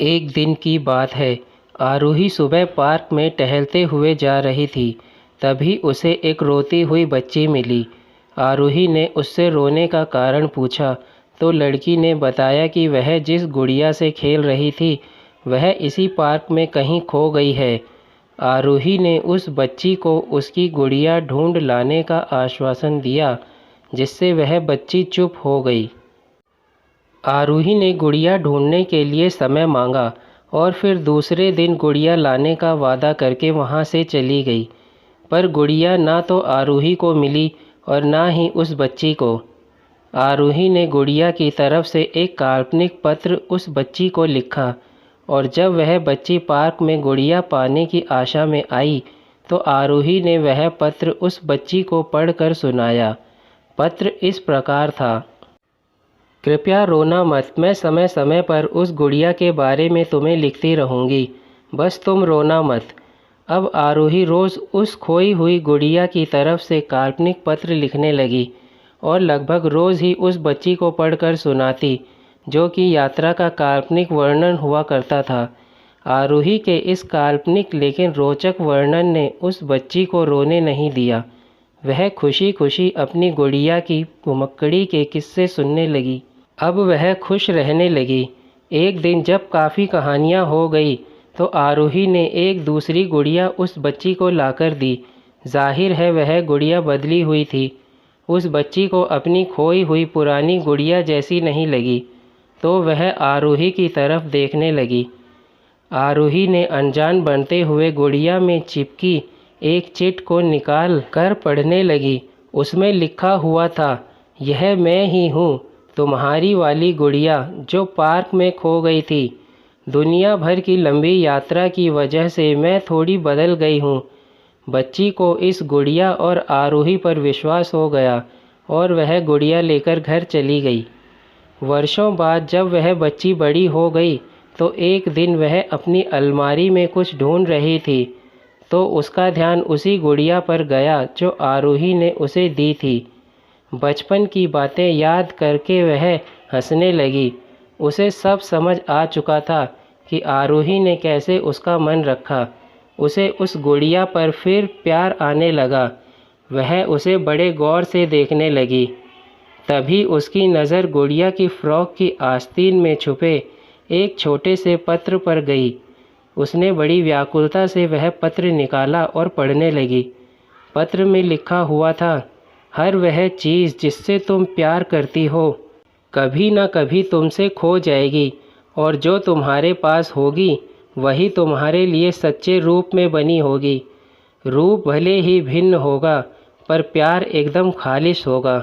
एक दिन की बात है। आरूही सुबह पार्क में टहलते हुए जा रही थी। तभी उसे एक रोती हुई बच्ची मिली। आरूही ने उससे रोने का कारण पूछा तो लड़की ने बताया कि वह जिस गुड़िया से खेल रही थी वह इसी पार्क में कहीं खो गई है। आरूही ने उस बच्ची को उसकी गुड़िया ढूंढ लाने का आश्वासन दिया, जिससे वह बच्ची चुप हो गई। आरूही ने गुड़िया ढूंढने के लिए समय मांगा और फिर दूसरे दिन गुड़िया लाने का वादा करके वहां से चली गई। पर गुड़िया ना तो आरूही को मिली और ना ही उस बच्ची को। आरूही ने गुड़िया की तरफ से एक काल्पनिक पत्र उस बच्ची को लिखा और जब वह बच्ची पार्क में गुड़िया पाने की आशा में आई तो आरूही ने वह पत्र उस बच्ची को पढ़कर सुनाया। पत्र इस प्रकार था। कृपया रोना मत, मैं समय समय पर उस गुड़िया के बारे में तुम्हें लिखती रहूँगी, बस तुम रोना मत। अब आरूही रोज़ उस खोई हुई गुड़िया की तरफ से काल्पनिक पत्र लिखने लगी और लगभग रोज़ ही उस बच्ची को पढ़कर सुनाती, जो कि यात्रा का काल्पनिक वर्णन हुआ करता था। आरूही के इस काल्पनिक लेकिन रोचक वर्णन ने उस बच्ची को रोने नहीं दिया। वह खुशी खुशी अपनी गुड़िया की घुमक्कड़ी के किस्से सुनने लगी। अब वह खुश रहने लगी। एक दिन जब काफ़ी कहानियाँ हो गई तो आरूही ने एक दूसरी गुड़िया उस बच्ची को लाकर दी। जाहिर है वह गुड़िया बदली हुई थी। उस बच्ची को अपनी खोई हुई पुरानी गुड़िया जैसी नहीं लगी तो वह आरूही की तरफ देखने लगी। आरूही ने अनजान बनते हुए गुड़िया में चिपकी एक चिट को निकाल कर पढ़ने लगी। उसमें लिखा हुआ था, यह मैं ही हूँ, तुम्हारी वाली गुड़िया जो पार्क में खो गई थी। दुनिया भर की लंबी यात्रा की वजह से मैं थोड़ी बदल गई हूँ। बच्ची को इस गुड़िया और आरूही पर विश्वास हो गया और वह गुड़िया लेकर घर चली गई। वर्षों बाद जब वह बच्ची बड़ी हो गई तो एक दिन वह अपनी अलमारी में कुछ ढूंढ रही थी तो उसका ध्यान उसी गुड़िया पर गया जो आरूही ने उसे दी थी। बचपन की बातें याद करके वह हंसने लगी। उसे सब समझ आ चुका था कि आरूही ने कैसे उसका मन रखा। उसे उस गुड़िया पर फिर प्यार आने लगा। वह उसे बड़े गौर से देखने लगी। तभी उसकी नज़र गुड़िया की फ्रॉक की आस्तीन में छुपे एक छोटे से पत्र पर गई। उसने बड़ी व्याकुलता से वह पत्र निकाला और पढ़ने लगी। पत्र में लिखा हुआ था, हर वह चीज़ जिससे तुम प्यार करती हो कभी न कभी तुमसे खो जाएगी और जो तुम्हारे पास होगी वही तुम्हारे लिए सच्चे रूप में बनी होगी। रूप भले ही भिन्न होगा पर प्यार एकदम खालिश होगा।